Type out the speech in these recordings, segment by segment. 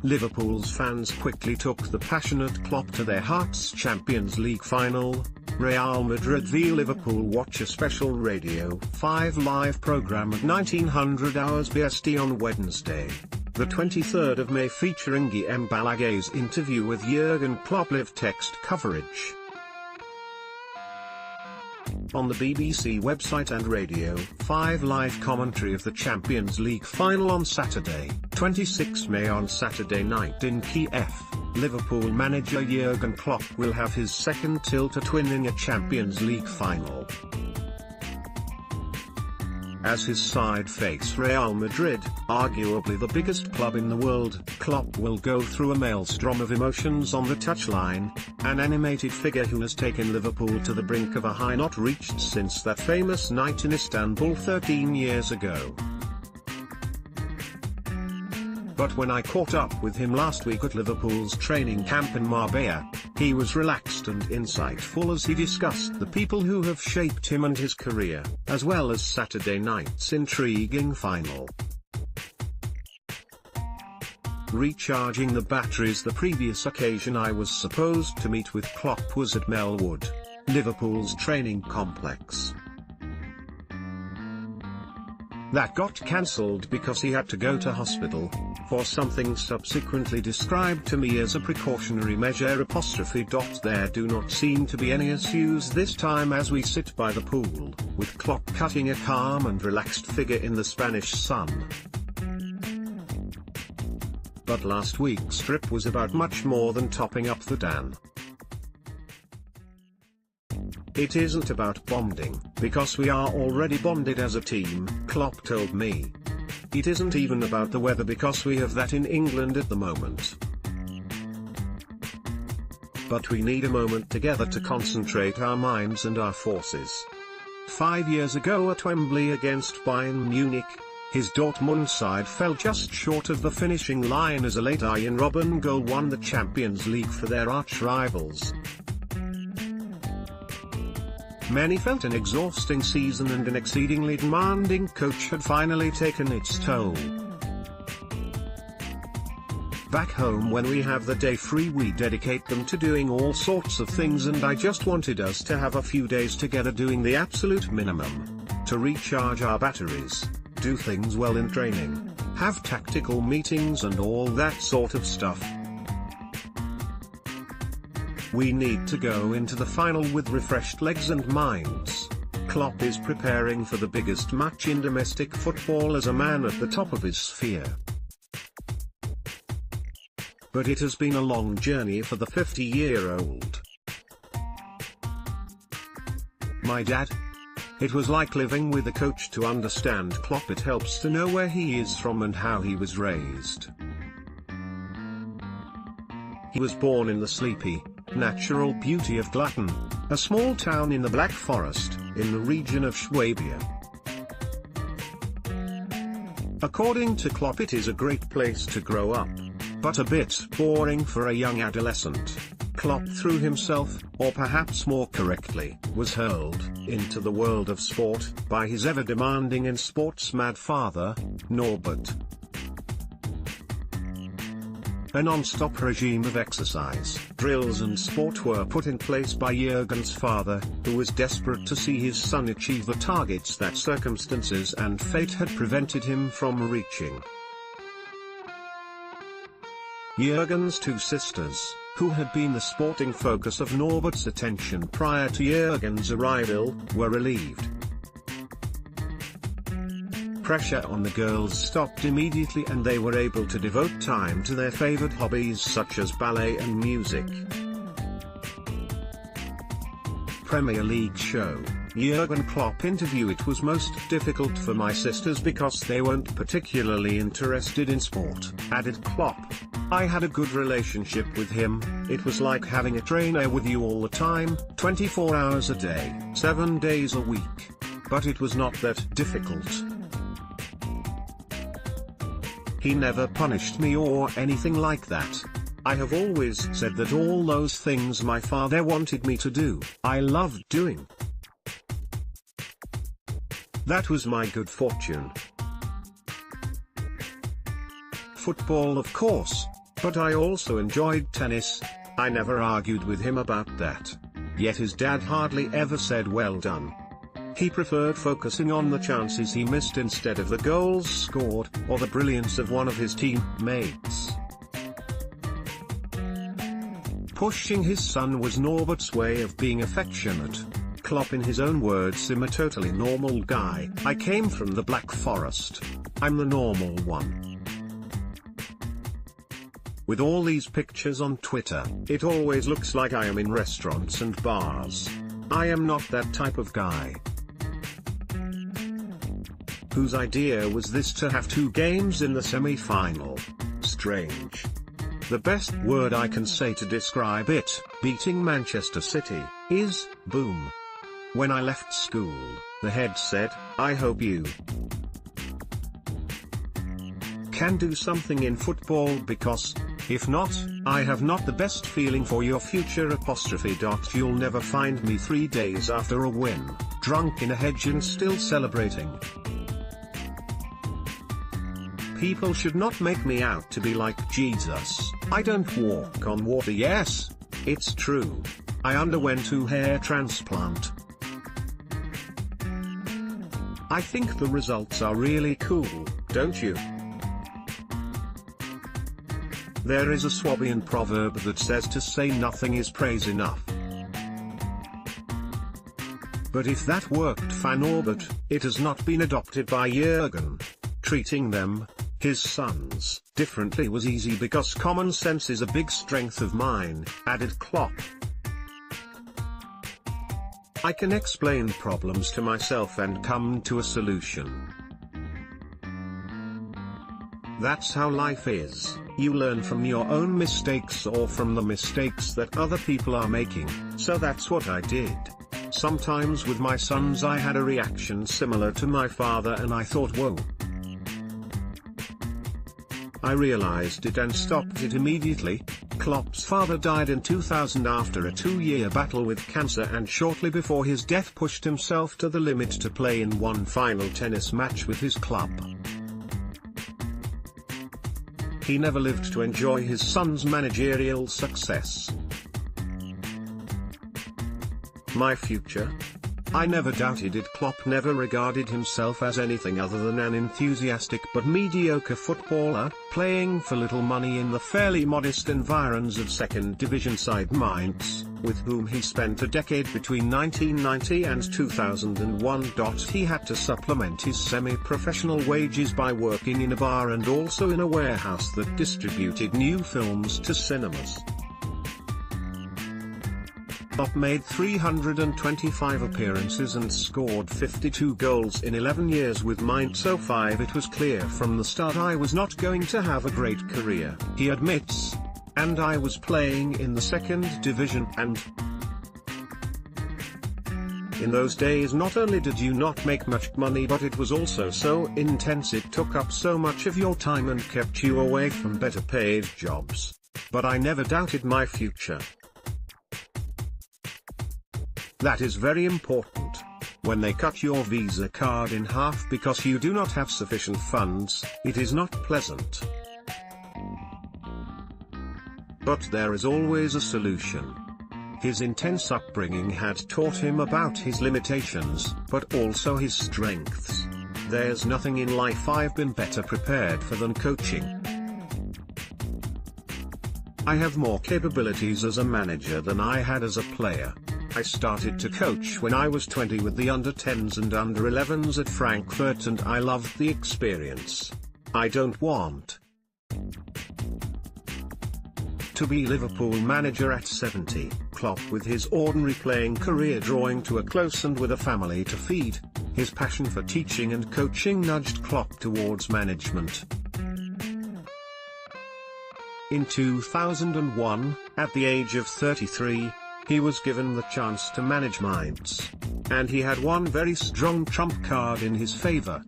Liverpool's fans quickly took the passionate Klopp to their hearts Champions League final. Real Madrid v Liverpool. Watch a special Radio 5 live program at 1900 hours BST on Wednesday, the 23rd of May, featuring Guillem Balaguer's interview with Jurgen Klopp. Live text coverage on the BBC website and Radio 5 live commentary of the Champions League final on Saturday, 26 May. On Saturday night in Kiev, Liverpool manager Jurgen Klopp will have his second tilt at winning a Champions League final. As his side face Real Madrid, arguably the biggest club in the world, Klopp will go through a maelstrom of emotions on the touchline, an animated figure who has taken Liverpool to the brink of a high not reached since that famous night in Istanbul 13 years ago. But when I caught up with him last week at Liverpool's training camp in Marbella, he was relaxed and insightful as he discussed the people who have shaped him and his career, as well as Saturday night's intriguing final. Recharging the batteries. The previous occasion I was supposed to meet with Klopp was at Melwood, Liverpool's training complex. That got cancelled because he had to go to hospital for something subsequently described to me as a precautionary measure. There do not seem to be any issues this time as we sit by the pool, with Klopp cutting a calm and relaxed figure in the Spanish sun. But last week's trip was about much more than topping up the Dan. It isn't about bonding, because we are already bonded as a team, Klopp told me. It isn't even about the weather because we have that in England at the moment. But we need a moment together to concentrate our minds and our forces. 5 years ago at Wembley against Bayern Munich, his Dortmund side fell just short of the finishing line as a late Arjen Robben goal won the Champions League for their arch-rivals. Many felt an exhausting season and an exceedingly demanding coach had finally taken its toll. Back home, when we have the day free, we dedicate them to doing all sorts of things, and I just wanted us to have a few days together doing the absolute minimum to recharge our batteries, do things well in training, have tactical meetings and all that sort of stuff. We need to go into the final with refreshed legs and minds. Klopp is preparing for the biggest match in domestic football as a man at the top of his sphere. But it has been a long journey for the 50-year-old. My dad? It was like living with a coach. To understand Klopp, it helps to know where he is from and how he was raised. He was born in the sleepy, natural beauty of Glatten, a small town in the Black Forest, in the region of Schwabia. According to Klopp, it is a great place to grow up, but a bit boring for a young adolescent. Klopp threw himself, or perhaps more correctly, was hurled, into the world of sport, by his ever-demanding and sports-mad father, Norbert. A non-stop regime of exercise, drills and sport were put in place by Jurgen's father, who was desperate to see his son achieve the targets that circumstances and fate had prevented him from reaching. Jurgen's two sisters, who had been the sporting focus of Norbert's attention prior to Jurgen's arrival, were relieved. Pressure on the girls stopped immediately and they were able to devote time to their favorite hobbies such as ballet and music. Premier League show, Jurgen Klopp interview. It was most difficult for my sisters because they weren't particularly interested in sport, added Klopp. I had a good relationship with him. It was like having a trainer with you all the time, 24 hours a day, 7 days a week. But it was not that difficult. He never punished me or anything like that. I have always said that all those things my father wanted me to do, I loved doing. That was my good fortune. Football, of course. But I also enjoyed tennis. I never argued with him about that. Yet his dad hardly ever said well done. He preferred focusing on the chances he missed instead of the goals scored, or the brilliance of one of his teammates. Pushing his son was Norbert's way of being affectionate. Klopp, in his own words, "I'm a totally normal guy. I came from the Black Forest. I'm the normal one." With all these pictures on Twitter, it always looks like I am in restaurants and bars. I am not that type of guy. Whose idea was this to have 2 games in the semi-final? Strange. The best word I can say to describe it, beating Manchester City, is boom. When I left school, the head said, "I hope you can do something in football, because, if not, I have not the best feeling for your future '. You'll never find me 3 days after a win, drunk in a hedge and still celebrating." People should not make me out to be like Jesus. I don't walk on water. Yes, it's true. I underwent 2 hair transplant. I think the results are really cool, don't you? There is a Swabian proverb that says to say nothing is praise enough. But if that worked for Norbert, it has not been adopted by Jurgen. Treating them, his sons, differently was easy because common sense is a big strength of mine, added Klopp. I can explain problems to myself and come to a solution. That's how life is. You learn from your own mistakes or from the mistakes that other people are making, so that's what I did. Sometimes with my sons I had a reaction similar to my father and I thought, whoa. I realized it and stopped it immediately. Klopp's father died in 2000 after a 2-year battle with cancer, and shortly before his death pushed himself to the limit to play in one final tennis match with his club. He never lived to enjoy his son's managerial success. My future? I never doubted it. Klopp never regarded himself as anything other than an enthusiastic but mediocre footballer, playing for little money in the fairly modest environs of second division side Mainz, with whom he spent a decade between 1990 and 2001. He had to supplement his semi-professional wages by working in a bar and also in a warehouse that distributed new films to cinemas. Klopp made 325 appearances and scored 52 goals in 11 years with Mainz 05. It was clear from the start I was not going to have a great career, he admits. And I was playing in the second division, and in those days not only did you not make much money, but it was also so intense, it took up so much of your time and kept you away from better paid jobs. But I never doubted my future. That is very important. When they cut your Visa card in half because you do not have sufficient funds, it is not pleasant. But there is always a solution. His intense upbringing had taught him about his limitations, but also his strengths. There's nothing in life I've been better prepared for than coaching. I have more capabilities as a manager than I had as a player. I started to coach when I was 20 with the under-10s and under-11s at Frankfurt, and I loved the experience. I don't want to be Liverpool manager at 70. Klopp, with his ordinary playing career drawing to a close and with a family to feed, his passion for teaching and coaching nudged Klopp towards management. In 2001, at the age of 33, he was given the chance to manage Mainz. And he had one very strong trump card in his favor.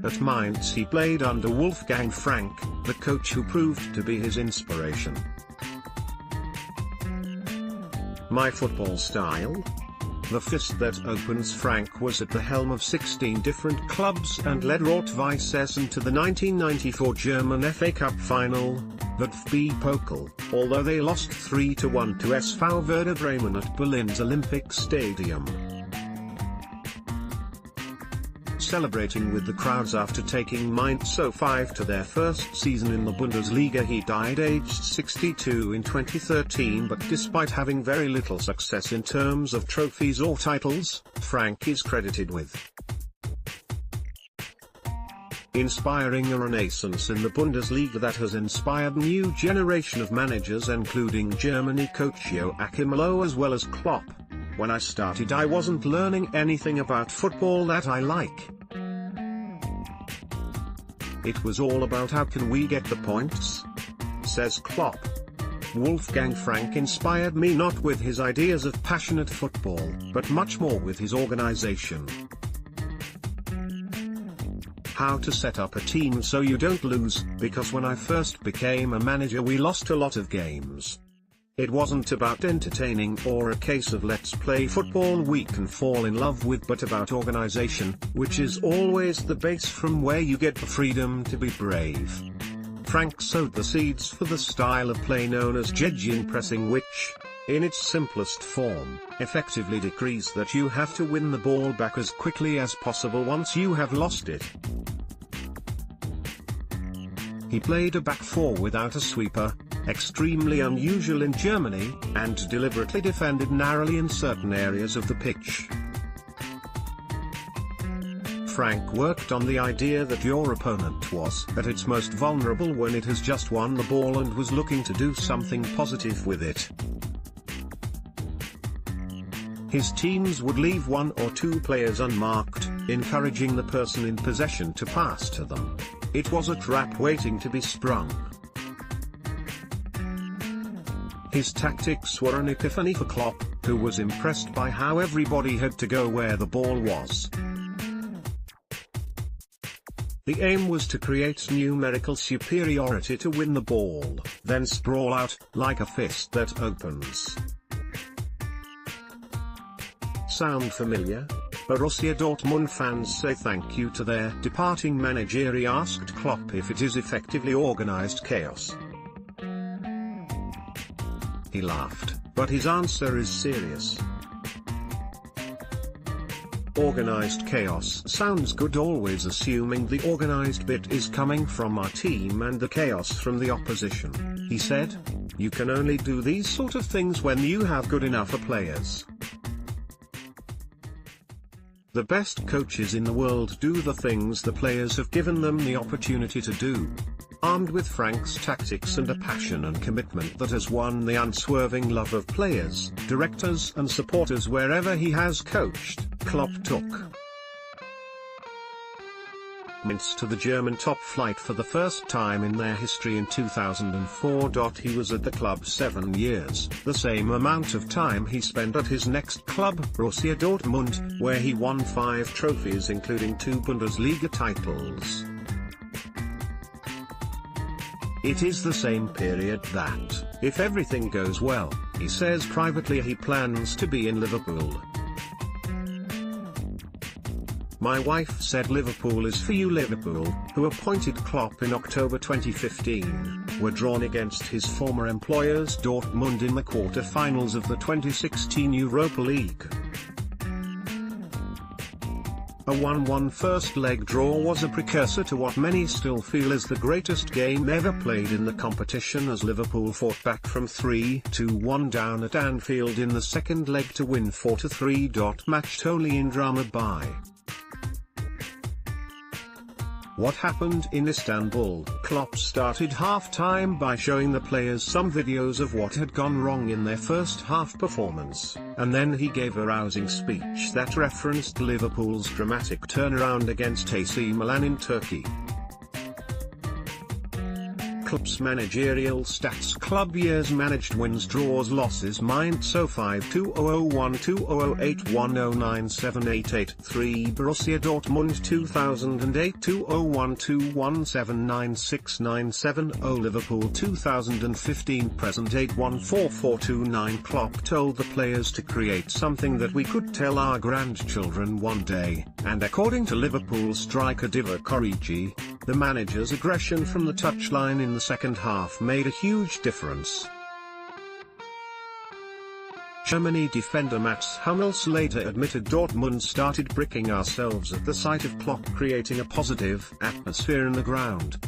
At Mainz he played under Wolfgang Frank, the coach who proved to be his inspiration. My football style? The fist that opens. Frank was at the helm of 16 different clubs and led Rot-Weiss Essen to the 1994 German FA Cup final, the DFB Pokal, although they lost 3-1 to SV Werder Bremen at Berlin's Olympic Stadium. Celebrating with the crowds after taking Mainz 05 to their first season in the Bundesliga. He died aged 62 in 2013, but despite having very little success in terms of trophies or titles, Frank is credited with inspiring a renaissance in the Bundesliga that has inspired new generation of managers, including Germany coach Joachim Löw as well as Klopp. When I started, I wasn't learning anything about football that I like. It was all about how can we get the points, says Klopp. Wolfgang Frank inspired me not with his ideas of passionate football, but much more with his organization. How to set up a team so you don't lose, because when I first became a manager we lost a lot of games. It wasn't about entertaining or a case of let's play football we can fall in love with, but about organization, which is always the base from where you get the freedom to be brave. Frank sowed the seeds for the style of play known as gegenpressing, which, in its simplest form, effectively decrees that you have to win the ball back as quickly as possible once you have lost it. He played a back four without a sweeper, extremely unusual in Germany, and deliberately defended narrowly in certain areas of the pitch. Frank worked on the idea that your opponent was at its most vulnerable when it has just won the ball and was looking to do something positive with it. His teams would leave one or two players unmarked, encouraging the person in possession to pass to them. It was a trap waiting to be sprung. His tactics were an epiphany for Klopp, who was impressed by how everybody had to go where the ball was. The aim was to create numerical superiority to win the ball, then sprawl out, like a fist that opens. Sound familiar? Borussia Dortmund fans say thank you to their departing manager. He asked Klopp if it is effectively organized chaos. He laughed, but his answer is serious. Organized chaos sounds good, always assuming the organized bit is coming from our team and the chaos from the opposition, he said. You can only do these sort of things when you have good enough players. The best coaches in the world do the things the players have given them the opportunity to do. Armed with Frank's tactics and a passion and commitment that has won the unswerving love of players, directors and supporters wherever he has coached, Klopp took Mainz to the German top flight for the first time in their history in 2004. He was at the club 7 years, the same amount of time he spent at his next club, Borussia Dortmund, where he won 5 trophies including 2 Bundesliga titles. It is the same period that, if everything goes well, he says privately he plans to be in Liverpool. My wife said Liverpool is for you. Liverpool, who appointed Klopp in October 2015, were drawn against his former employers Dortmund in the quarter-finals of the 2016 Europa League. A 1-1 first-leg draw was a precursor to what many still feel is the greatest game ever played in the competition, as Liverpool fought back from 3-1 down at Anfield in the second leg to win 4-3. Matched only in drama by what happened in Istanbul. Klopp started half-time by showing the players some videos of what had gone wrong in their first half performance, and then he gave a rousing speech that referenced Liverpool's dramatic turnaround against AC Milan in Turkey. Klopp's managerial stats: club years managed, wins, draws, losses, Mainz 05 2001 2008 10978883, Borussia Dortmund 2008 2001 21796970, Liverpool 2015 present 814429. Klopp told the players to create something that we could tell our grandchildren one day, and according to Liverpool striker Divock Origi, the manager's aggression from the touchline in the second half made a huge difference. Germany defender Mats Hummels later admitted, Dortmund started bricking ourselves at the sight of Klopp creating a positive atmosphere in the ground.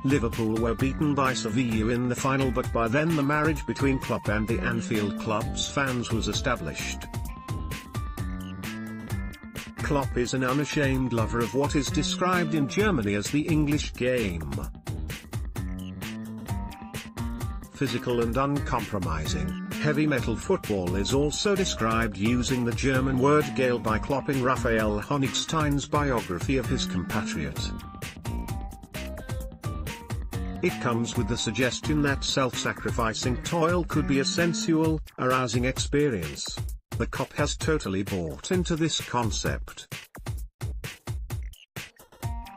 Liverpool were beaten by Sevilla in the final, but by then the marriage between Klopp and the Anfield Club's fans was established. Klopp is an unashamed lover of what is described in Germany as the English game. Physical and uncompromising, heavy metal football is also described using the German word Geil by Klopp in Raphael Honigstein's biography of his compatriot. It comes with the suggestion that self-sacrificing toil could be a sensual, arousing experience. The Klopp has totally bought into this concept.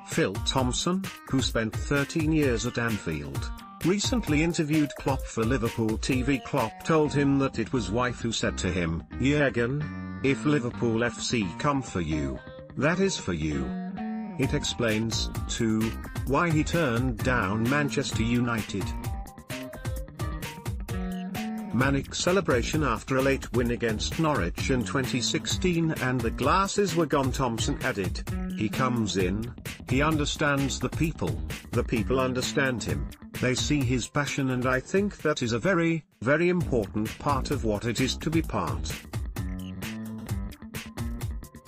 Phil Thompson, who spent 13 years at Anfield, recently interviewed Klopp for Liverpool TV. Klopp told him that it was wife who said to him, "Jurgen, if Liverpool FC come for you, that is for you." It explains, too, why he turned down Manchester United. Manic celebration after a late win against Norwich in 2016 and the glasses were gone. Thompson added, "He comes in, he understands the people understand him, they see his passion, and I think that is a very, very important part of what it is to be part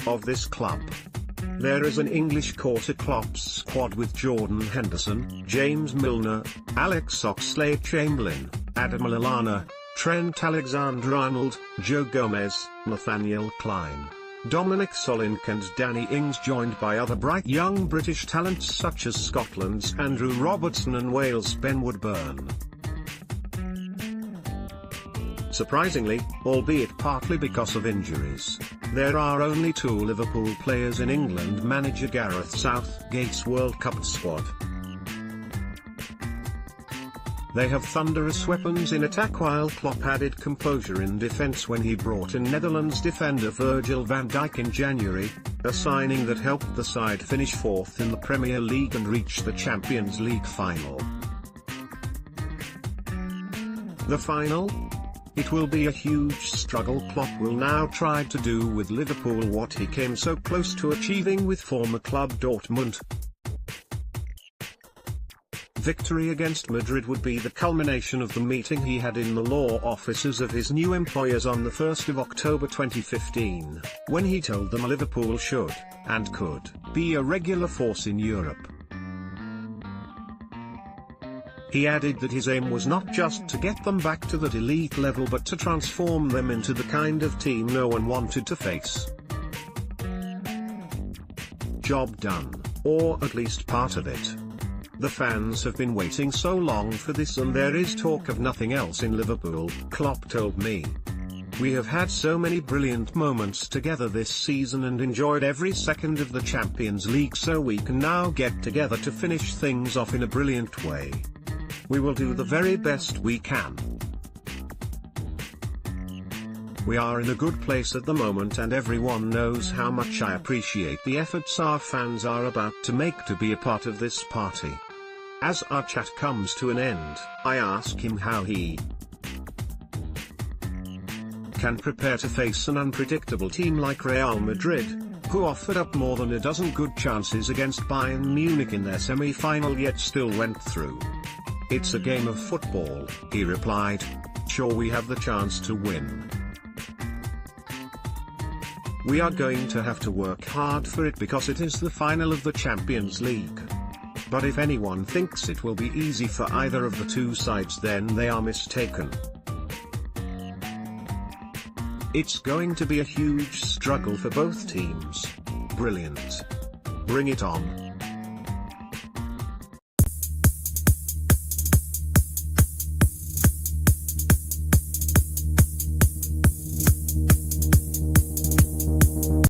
of this club." There is an English core to Klopp's squad with Jordan Henderson, James Milner, Alex Oxlade-Chamberlain, Adam Lallana, Trent Alexander-Arnold, Joe Gomez, Nathaniel Klein, Dominic Solanke and Danny Ings, joined by other bright young British talents such as Scotland's Andrew Robertson and Wales' Ben Woodburn. Surprisingly, albeit partly because of injuries, there are only 2 Liverpool players in England manager Gareth Southgate's World Cup squad. They have thunderous weapons in attack, while Klopp added composure in defence when he brought in Netherlands defender Virgil van Dijk in January, a signing that helped the side finish 4th in the Premier League and reach the Champions League final. The final? It will be a huge struggle. Klopp will now try to do with Liverpool what he came so close to achieving with former club Dortmund. Victory against Madrid would be the culmination of the meeting he had in the law offices of his new employers on the 1st of October 2015, when he told them Liverpool should, and could, be a regular force in Europe. He added that his aim was not just to get them back to that elite level, but to transform them into the kind of team no one wanted to face. Job done, or at least part of it. The fans have been waiting so long for this, and there is talk of nothing else in Liverpool, Klopp told me. We have had so many brilliant moments together this season and enjoyed every second of the Champions League, so we can now get together to finish things off in a brilliant way. We will do the very best we can. We are in a good place at the moment, and everyone knows how much I appreciate the efforts our fans are about to make to be a part of this party. As our chat comes to an end, I ask him how he can prepare to face an unpredictable team like Real Madrid, who offered up more than a dozen good chances against Bayern Munich in their semi-final yet still went through. "It's a game of football," he replied. "Sure, we have the chance to win. We are going to have to work hard for it because it is the final of the Champions League. But if anyone thinks it will be easy for either of the two sides, then they are mistaken. It's going to be a huge struggle for both teams. Brilliant. Bring it on."